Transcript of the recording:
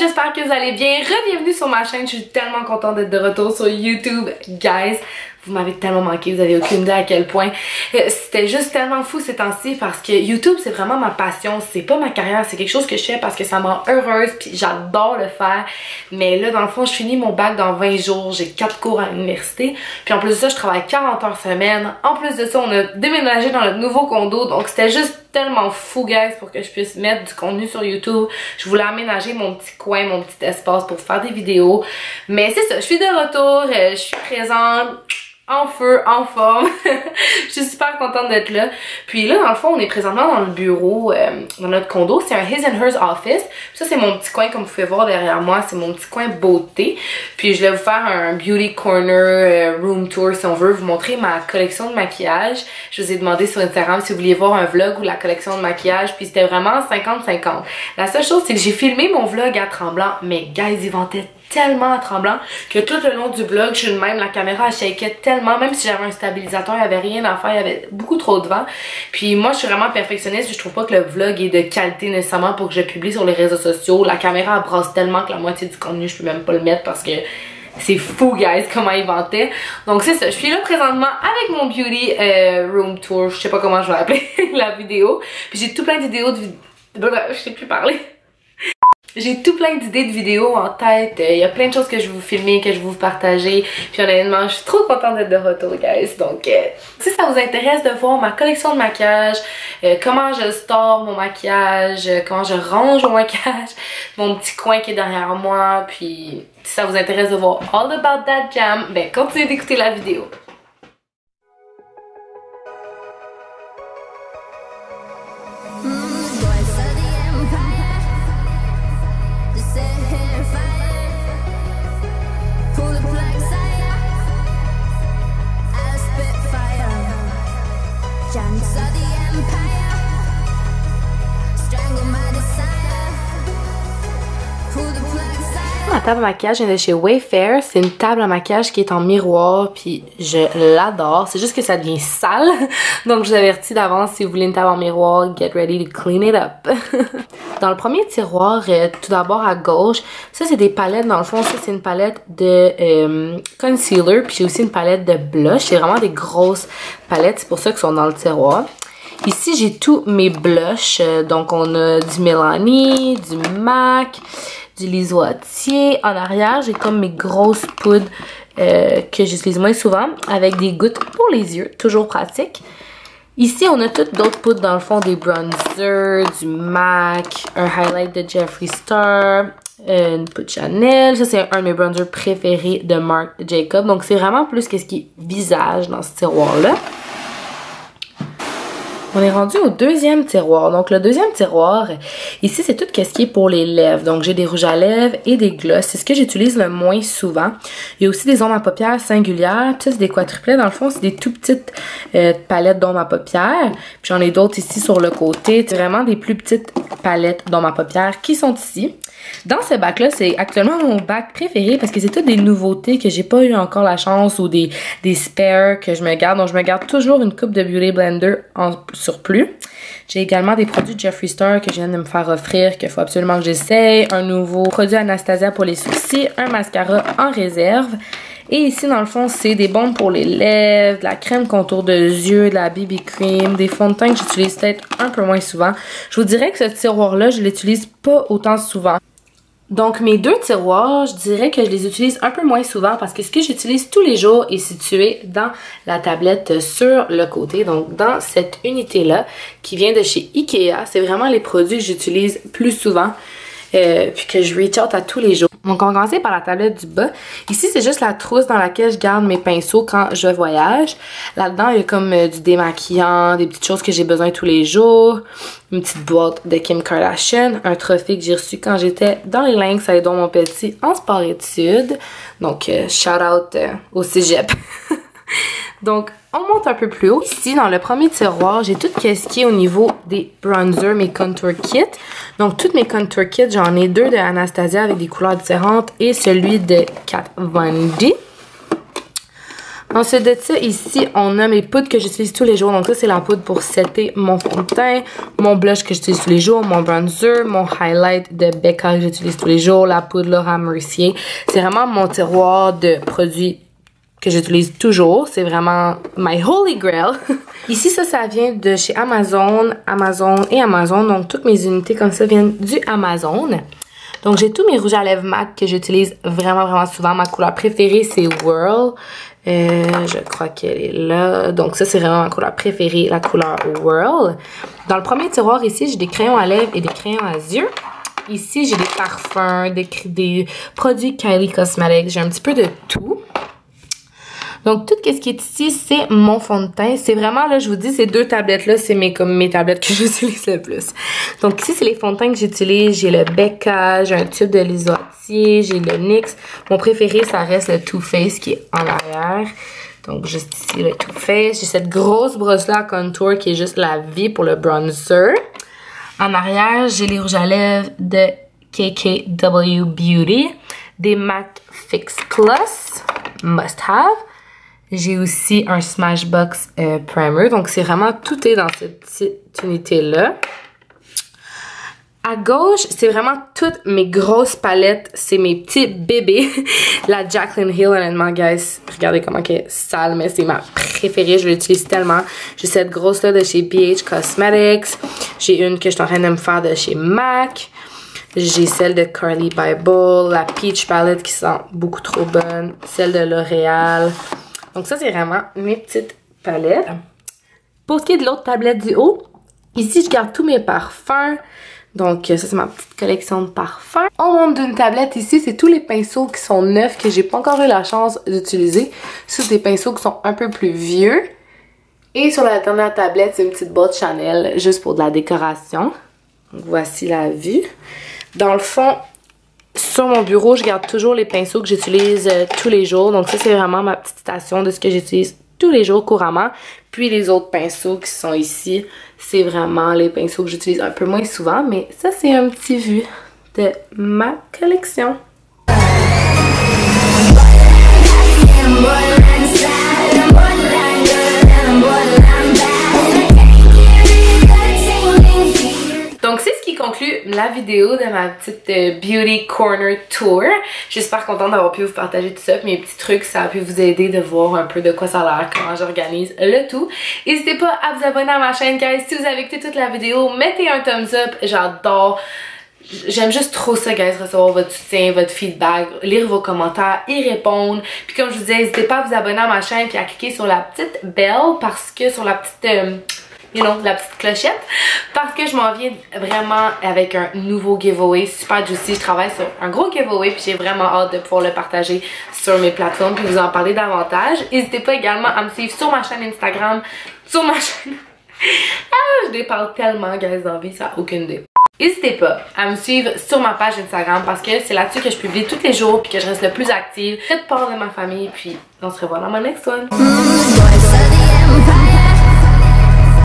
j'espère que vous allez bien. Bienvenue sur ma chaîne, je suis tellement contente d'être de retour sur YouTube, guys. Vous m'avez tellement manqué, vous avez aucune idée à quel point. C'était juste tellement fou ces temps-ci parce que YouTube, c'est vraiment ma passion. C'est pas ma carrière, c'est quelque chose que je fais parce que ça me rend heureuse puis j'adore le faire. Mais là, dans le fond, je finis mon bac dans 20 jours. J'ai 4 cours à l'université. Puis en plus de ça, je travaille 40 heures semaine. En plus de ça, on a déménagé dans notre nouveau condo. Donc c'était juste tellement fou, guys, pour que je puisse mettre du contenu sur YouTube. Je voulais aménager mon petit coin, mon petit espace pour faire des vidéos. Mais c'est ça, je suis de retour, je suis présente. En feu, en forme. Je suis super contente d'être là. Puis là, dans le fond, on est présentement dans le bureau, dans notre condo. C'est un His and Hers office. Puis ça, c'est mon petit coin, comme vous pouvez voir derrière moi. C'est mon petit coin beauté. Puis je vais vous faire un beauty corner room tour, si on veut, vous montrer ma collection de maquillage. Je vous ai demandé sur Instagram si vous vouliez voir un vlog ou la collection de maquillage. Puis c'était vraiment 50-50. La seule chose, c'est que j'ai filmé mon vlog à Tremblant. Mais guys, il ventait tellement à Tremblant que tout le long du vlog, je suis de même, la caméra elle shakeait tellement, même si j'avais un stabilisateur, il n'y avait rien à faire, il y avait beaucoup trop de vent. Puis moi, je suis vraiment perfectionniste, je trouve pas que le vlog est de qualité nécessairement pour que je publie sur les réseaux sociaux. La caméra elle brasse tellement que la moitié du contenu, je peux même pas le mettre parce que c'est fou, guys, comment il ventait. Donc c'est ça, je suis là présentement avec mon beauty room tour, je sais pas comment je vais appeler la vidéo. Puis j'ai tout plein d'idées je sais plus parler. J'ai tout plein d'idées de vidéos en tête, il y a plein de choses que je vais vous filmer, que je vais vous partager, puis honnêtement, je suis trop contente d'être de retour, guys. Donc, si ça vous intéresse de voir ma collection de maquillage, comment je store mon maquillage, comment je range mon maquillage, mon petit coin qui est derrière moi, puis si ça vous intéresse de voir all about that jam, ben continuez d'écouter la vidéo. Ma table à maquillage vient de chez Wayfair. C'est une table à maquillage qui est en miroir, puis je l'adore. C'est juste que ça devient sale. Donc je vous avertis d'avance, si vous voulez une table en miroir, get ready to clean it up. Dans le premier tiroir, tout d'abord à gauche, ça c'est des palettes. Dans le fond, ça c'est une palette de concealer, puis j'ai aussi une palette de blush. C'est vraiment des grosses palettes, c'est pour ça qu'elles sont dans le tiroir. Ici, j'ai tous mes blushs. Donc, on a du Milani, du MAC, du Lisoitier. En arrière, j'ai comme mes grosses poudres que j'utilise moins souvent avec des gouttes pour les yeux. Toujours pratique. Ici, on a toutes d'autres poudres dans le fond. Des bronzers, du MAC, un highlight de Jeffree Star, une poudre Chanel. Ça, c'est un de mes bronzers préférés de Marc Jacobs. Donc, c'est vraiment plus que ce qui est visage dans ce tiroir-là. On est rendu au deuxième tiroir. Donc, le deuxième tiroir, ici, c'est tout ce qui est pour les lèvres. Donc, j'ai des rouges à lèvres et des glosses. C'est ce que j'utilise le moins souvent. Il y a aussi des ombres à paupières singulières. Puis ça, c'est des quadruplets. Dans le fond, c'est des tout petites palettes d'ombres à paupières. Puis j'en ai d'autres ici sur le côté. C'est vraiment des plus petites palettes d'ombres à paupières qui sont ici. Dans ce bac-là, c'est actuellement mon bac préféré parce que c'est toutes des nouveautés que j'ai pas eu encore la chance ou des spares que je me garde. Donc, je me garde toujours une coupe de Beauty Blender en surplus. J'ai également des produits Jeffree Star que je viens de me faire offrir, qu'il faut absolument que j'essaye. Un nouveau produit Anastasia pour les sourcils, un mascara en réserve. Et ici, dans le fond, c'est des bombes pour les lèvres, de la crème contour de yeux, de la BB cream, des fonds de teint que j'utilise peut-être un peu moins souvent. Je vous dirais que ce tiroir-là, je l'utilise pas autant souvent. Donc, mes deux tiroirs, je dirais que je les utilise un peu moins souvent parce que ce que j'utilise tous les jours est situé dans la tablette sur le côté. Donc, dans cette unité-là, qui vient de chez Ikea, c'est vraiment les produits que j'utilise plus souvent. Puis que je reach out à tous les jours. Donc, on va commencer par la tablette du bas. Ici, c'est juste la trousse dans laquelle je garde mes pinceaux quand je voyage. Là-dedans, il y a comme du démaquillant, des petites choses que j'ai besoin tous les jours, une petite boîte de Kim Kardashian, un trophée que j'ai reçu quand j'étais dans les Lynx à Edouard Montpetit en sport-études. Donc, shout out au cégep. Donc, on monte un peu plus haut. Ici, dans le premier tiroir, j'ai tout ce qui est au niveau des bronzers, mes contour kits. Donc, toutes mes contour kits, j'en ai deux de Anastasia avec des couleurs différentes et celui de Kat Von D. Ensuite de ça, ici, on a mes poudres que j'utilise tous les jours. Donc ça, c'est la poudre pour setter mon fond de teint, mon blush que j'utilise tous les jours, mon bronzer, mon highlight de Becca que j'utilise tous les jours, la poudre Laura Mercier. C'est vraiment mon tiroir de produits que j'utilise toujours. C'est vraiment my holy grail. Ici, ça vient de chez Amazon, Amazon. Donc, toutes mes unités comme ça viennent du Amazon. Donc, j'ai tous mes rouges à lèvres mat que j'utilise vraiment souvent. Ma couleur préférée, c'est Whirl. Je crois qu'elle est là. Donc, ça, c'est vraiment ma couleur préférée, la couleur Whirl. Dans le premier tiroir, ici, j'ai des crayons à lèvres et des crayons à yeux. Ici, j'ai des parfums, des produits Kylie Cosmetics. J'ai un petit peu de tout. Donc, tout ce qui est ici, c'est mon fond de teint. C'est vraiment, là, je vous dis, ces deux tablettes-là, c'est mes tablettes que j'utilise le plus. Donc, ici, c'est les fonds de teint que j'utilise. J'ai le Becca, j'ai un tube de l'Isotier, j'ai le NYX. Mon préféré, ça reste le Too Faced qui est en arrière. Donc, juste ici, le Too Faced. J'ai cette grosse brosse-là à contour qui est juste la vie pour le bronzer. En arrière, j'ai les rouges à lèvres de KKW Beauty. Des MAC Fix Plus, Must Have. J'ai aussi un Smashbox Primer. Donc, c'est vraiment, tout est dans cette petite unité-là. À gauche, c'est vraiment toutes mes grosses palettes. C'est mes petits bébés. La Jaclyn Hill, honnêtement, guys. Regardez comment elle est sale, mais c'est ma préférée. Je l'utilise tellement. J'ai cette grosse-là de chez BH Cosmetics. J'ai une que je suis en train de me faire de chez MAC. J'ai celle de Carly Bible. La Peach Palette qui sent beaucoup trop bonne. Celle de L'Oréal. Donc ça, c'est vraiment mes petites palettes. Pour ce qui est de l'autre tablette du haut, ici, je garde tous mes parfums. Donc ça, c'est ma petite collection de parfums. On monte d'une tablette ici, c'est tous les pinceaux qui sont neufs que j'ai pas encore eu la chance d'utiliser. Ça, c'est des pinceaux qui sont un peu plus vieux. Et sur la dernière tablette, c'est une petite boîte Chanel, juste pour de la décoration. Donc voici la vue. Dans le fond, sur mon bureau, je garde toujours les pinceaux que j'utilise tous les jours. Donc ça, c'est vraiment ma petite station de ce que j'utilise tous les jours couramment. Puis les autres pinceaux qui sont ici, c'est vraiment les pinceaux que j'utilise un peu moins souvent. Mais ça, c'est un petit vu de ma collection. Donc c'est ce qui conclut la vidéo de ma petite Beauty Corner Tour. Je suis super contente d'avoir pu vous partager tout ça, mes petits trucs, ça a pu vous aider de voir un peu de quoi ça a l'air, comment j'organise le tout. N'hésitez pas à vous abonner à ma chaîne, guys. Si vous avez écouté toute la vidéo, mettez un thumbs up, j'adore. J'aime juste trop ça, guys, recevoir votre soutien, votre feedback, lire vos commentaires, y répondre. Puis comme je vous disais, n'hésitez pas à vous abonner à ma chaîne puis à cliquer sur la petite belle parce que sur la petite... la petite clochette, parce que je m'en viens vraiment avec un nouveau giveaway super juicy. Je travaille sur un gros giveaway puis j'ai vraiment hâte de pouvoir le partager sur mes plateformes puis vous en parler davantage. N'hésitez pas également à me suivre sur ma chaîne Instagram, sur ma chaîne... je déparle tellement, guys, dans la vie, ça n'a aucune idée. N'hésitez pas à me suivre sur ma page Instagram parce que c'est là-dessus que je publie tous les jours puis que je reste le plus active. Faites part de ma famille puis on se revoit dans mon next one.